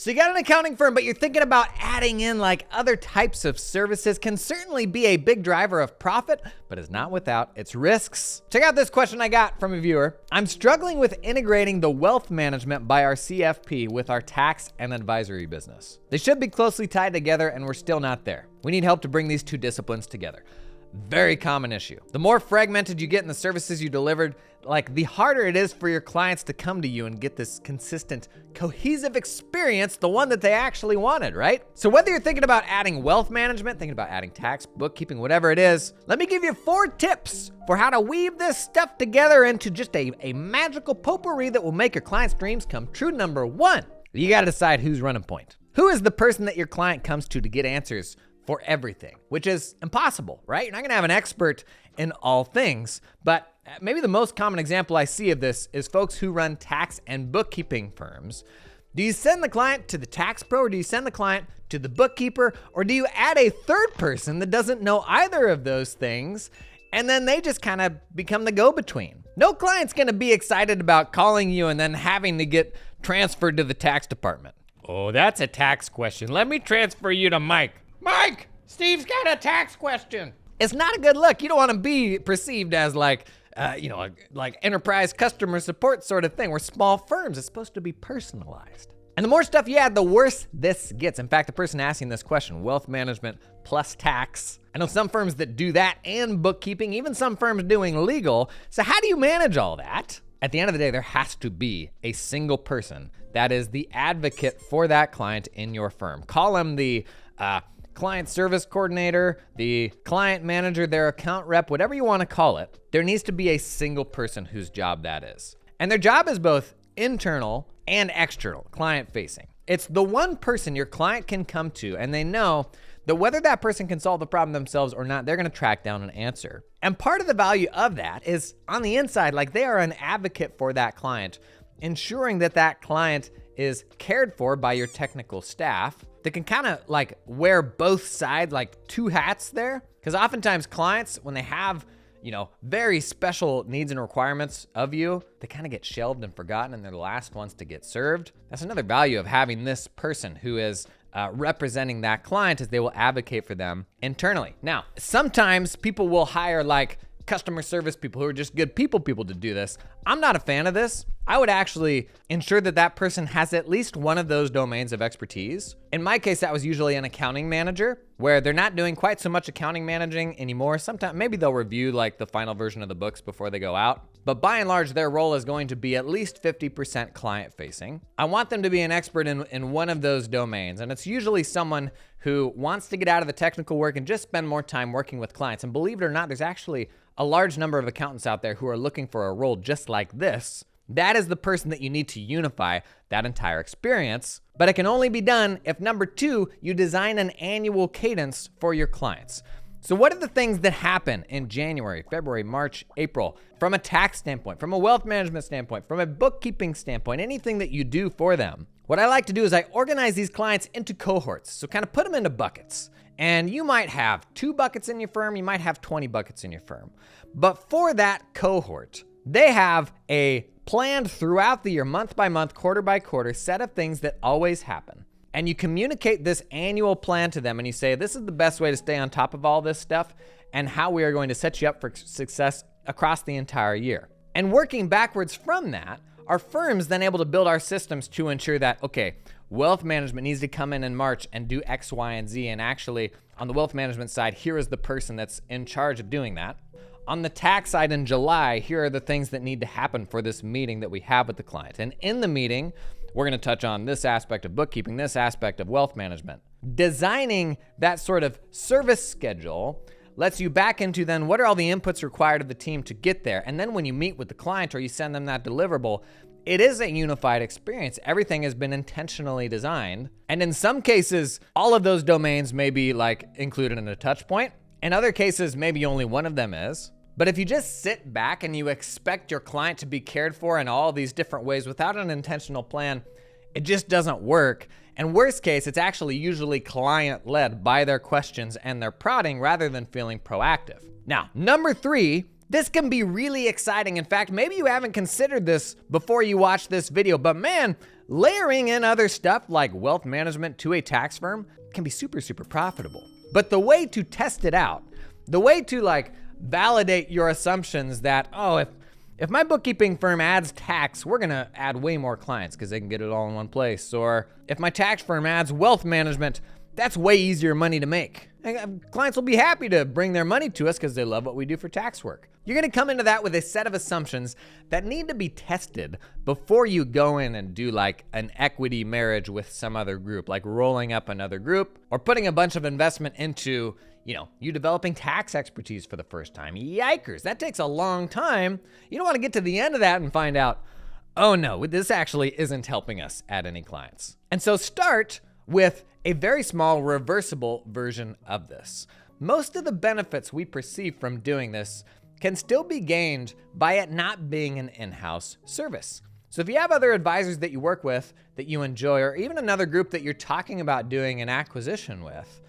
So you got an accounting firm, but you're thinking about adding in like other types of services. Can certainly be a big driver of profit, but is not without its risks. Check out this question I got from a viewer. I'm struggling with integrating the wealth management by our CFP with our tax and advisory business. They should be closely tied together and we're still not there. We need help to bring these two disciplines together. Very common issue. The more fragmented you get in the services you delivered, like the harder it is for your clients to come to you and get this consistent, cohesive experience, the one that they actually wanted, right? So whether you're thinking about adding wealth management, thinking about adding tax, bookkeeping, whatever it is, let me give you 4 tips for how to weave this stuff together into just a magical potpourri that will make your clients' dreams come true. Number 1, you gotta decide who's running point. Who is the person that your client comes to get answers for everything, which is impossible, right? You're not gonna have an expert in all things, but maybe the most common example I see of this is folks who run tax and bookkeeping firms. Do you send the client to the tax pro, or do you send the client to the bookkeeper, or do you add a third person that doesn't know either of those things, and then they just kind of become the go-between? No client's gonna be excited about calling you and then having to get transferred to the tax department. Oh, that's a tax question. Let me transfer you to Mike. Mike, Steve's got a tax question. It's not a good look. You don't want to be perceived as like enterprise customer support sort of thing. We're small firms. It's supposed to be personalized. And the more stuff you add, the worse this gets. In fact, the person asking this question, wealth management plus tax. I know some firms that do that and bookkeeping, even some firms doing legal. So how do you manage all that? At the end of the day, there has to be a single person that is the advocate for that client in your firm. Call them the client service coordinator, the client manager, their account rep, whatever you want to call it. There needs to be a single person whose job that is. And their job is both internal and external, client facing. It's the one person your client can come to and they know that whether that person can solve the problem themselves or not, they're gonna track down an answer. And part of the value of that is on the inside, like they are an advocate for that client, ensuring that that client is cared for by your technical staff that can kind of like wear both sides, like 2 hats there. Because oftentimes clients, when they have, very special needs and requirements of you, they kind of get shelved and forgotten and they're the last ones to get served. That's another value of having this person who is representing that client, is they will advocate for them internally. Now, sometimes people will hire like customer service people who are just good people to do this. I'm not a fan of this. I would actually ensure that that person has at least one of those domains of expertise. In my case, that was usually an accounting manager, where they're not doing quite so much accounting managing anymore. Sometimes maybe they'll review like the final version of the books before they go out. But by and large, their role is going to be at least 50% client facing. I want them to be an expert in one of those domains. And it's usually someone who wants to get out of the technical work and just spend more time working with clients. And believe it or not, there's actually a large number of accountants out there who are looking for a role just like this. That is the person that you need to unify that entire experience. But it can only be done if, number 2, you design an annual cadence for your clients. So what are the things that happen in January, February, March, April, from a tax standpoint, from a wealth management standpoint, from a bookkeeping standpoint, anything that you do for them? What I like to do is I organize these clients into cohorts. So kind of put them into buckets. And you might have 2 buckets in your firm, you might have 20 buckets in your firm. But for that cohort, they have a planned throughout the year, month by month, quarter by quarter, set of things that always happen. And you communicate this annual plan to them and you say, this is the best way to stay on top of all this stuff and how we are going to set you up for success across the entire year. And working backwards from that, our firms then able to build our systems to ensure that, okay, wealth management needs to come in March and do X, Y, and Z. And actually on the wealth management side, here is the person that's in charge of doing that. On the tax side in July, here are the things that need to happen for this meeting that we have with the client. And in the meeting, we're gonna touch on this aspect of bookkeeping, this aspect of wealth management. Designing that sort of service schedule lets you back into then what are all the inputs required of the team to get there. And then when you meet with the client or you send them that deliverable, it is a unified experience. Everything has been intentionally designed. And in some cases, all of those domains may be like included in a touch point. In other cases, maybe only one of them is. But if you just sit back and you expect your client to be cared for in all these different ways without an intentional plan, it just doesn't work. And worst case, it's actually usually client-led by their questions and their prodding rather than feeling proactive. Now, number 3, this can be really exciting. In fact, maybe you haven't considered this before you watch this video, but man, layering in other stuff like wealth management to a tax firm can be super, super profitable. But the way to test it out, the way to like validate your assumptions that, oh, if my bookkeeping firm adds tax, we're gonna add way more clients because they can get it all in one place. Or if my tax firm adds wealth management, that's way easier money to make. Clients will be happy to bring their money to us because they love what we do for tax work. You're gonna come into that with a set of assumptions that need to be tested before you go in and do like an equity marriage with some other group, like rolling up another group or putting a bunch of investment into, you developing tax expertise for the first time. Yikers, that takes a long time. You don't wanna get to the end of that and find out, oh no, this actually isn't helping us add any clients. And so start with a very small reversible version of this. Most of the benefits we perceive from doing this can still be gained by it not being an in-house service. So if you have other advisors that you work with that you enjoy, or even another group that you're talking about doing an acquisition with,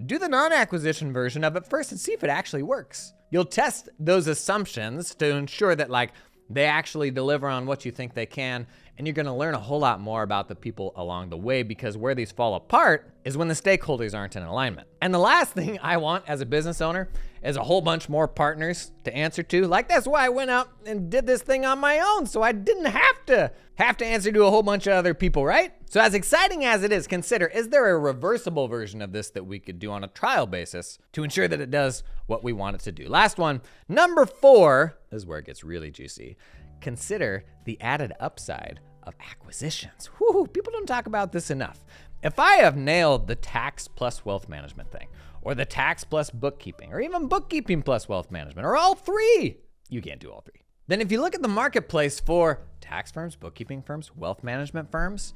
do the non-acquisition version of it first and see if it actually works. You'll test those assumptions to ensure that they actually deliver on what you think they can, and you're gonna learn a whole lot more about the people along the way, because where these fall apart is when the stakeholders aren't in alignment. And the last thing I want as a business owner is a whole bunch more partners to answer to. That's why I went out and did this thing on my own, so I didn't have to answer to a whole bunch of other people, right? So as exciting as it is, consider, is there a reversible version of this that we could do on a trial basis to ensure that it does what we want it to do? Last one, number 4, this is where it gets really juicy. Consider the added upside of acquisitions. Whew, people don't talk about this enough. If I have nailed the tax plus wealth management thing, or the tax plus bookkeeping, or even bookkeeping plus wealth management, or all three, you can't do all three. Then if you look at the marketplace for tax firms, bookkeeping firms, wealth management firms,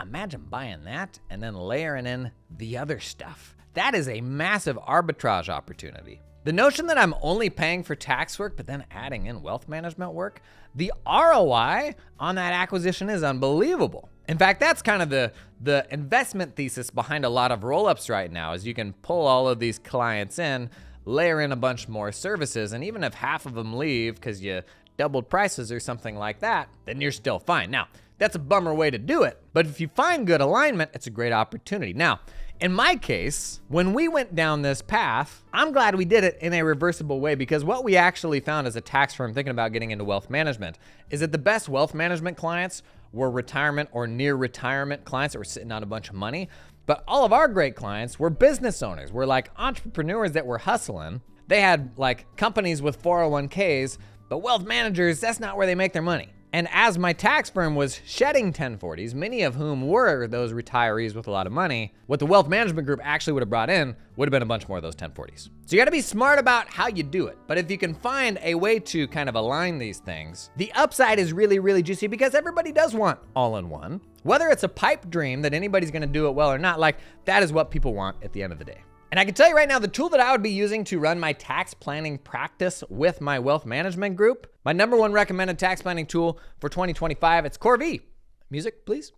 imagine buying that and then layering in the other stuff. That is a massive arbitrage opportunity. The notion that I'm only paying for tax work, but then adding in wealth management work, the ROI on that acquisition is unbelievable. In fact, that's kind of the investment thesis behind a lot of roll-ups right now, is you can pull all of these clients in, layer in a bunch more services, and even if half of them leave because you doubled prices or something like that, then you're still fine. Now, that's a bummer way to do it, but if you find good alignment, it's a great opportunity. Now, in my case, when we went down this path, I'm glad we did it in a reversible way, because what we actually found as a tax firm thinking about getting into wealth management is that the best wealth management clients were retirement or near retirement clients that were sitting on a bunch of money. But all of our great clients were business owners, were like entrepreneurs that were hustling. They had like companies with 401ks, but wealth managers, that's not where they make their money. And as my tax firm was shedding 1040s, many of whom were those retirees with a lot of money, what the wealth management group actually would have brought in would have been a bunch more of those 1040s. So you gotta be smart about how you do it. But if you can find a way to kind of align these things, the upside is really, really juicy, because everybody does want all-in-one. Whether it's a pipe dream that anybody's gonna do it well or not, that is what people want at the end of the day. And I can tell you right now, the tool that I would be using to run my tax planning practice with my wealth management group, my number 1 recommended tax planning tool for 2025, it's CoreV. Music, please.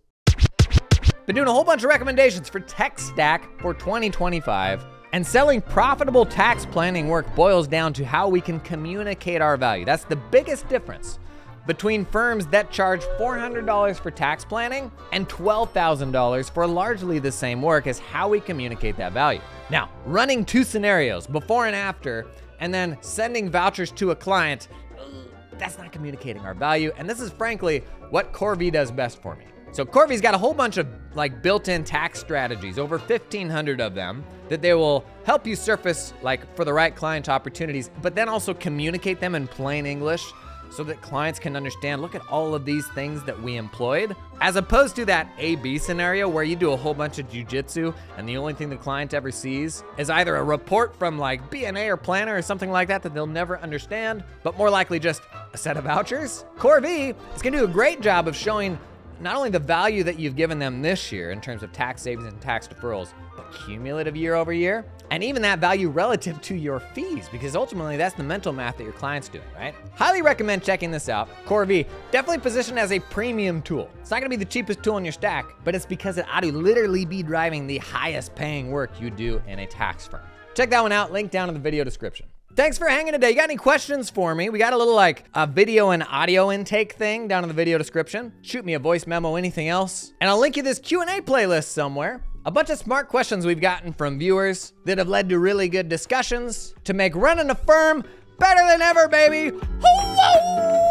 Been doing a whole bunch of recommendations for tech stack for 2025, and selling profitable tax planning work boils down to how we can communicate our value. That's the biggest difference between firms that charge $400 for tax planning and $12,000 for largely the same work, is how we communicate that value. Now, running 2 scenarios, before and after, and then sending vouchers to a client, that's not communicating our value. And this is frankly what CoreV does best for me. So CoreV's got a whole bunch of built-in tax strategies, over 1,500 of them, that they will help you surface for the right client opportunities, but then also communicate them in plain English, so that clients can understand, look at all of these things that we employed, as opposed to that A-B scenario where you do a whole bunch of jujitsu and the only thing the client ever sees is either a report from B&A or Planner or something like that they'll never understand, but more likely just a set of vouchers. CoreV is gonna do a great job of showing not only the value that you've given them this year in terms of tax savings and tax deferrals, but cumulative year over year, and even that value relative to your fees, because ultimately that's the mental math that your client's doing, right? Highly recommend checking this out. CoreV, definitely positioned as a premium tool. It's not gonna be the cheapest tool in your stack, but it's because it ought to literally be driving the highest paying work you do in a tax firm. Check that one out, link down in the video description. Thanks for hanging today. You got any questions for me? We got a little like a video and audio intake thing down in the video description. Shoot me a voice memo, anything else. And I'll link you this Q&A playlist somewhere. A bunch of smart questions we've gotten from viewers that have led to really good discussions to make running a firm better than ever, baby. Woo-woo!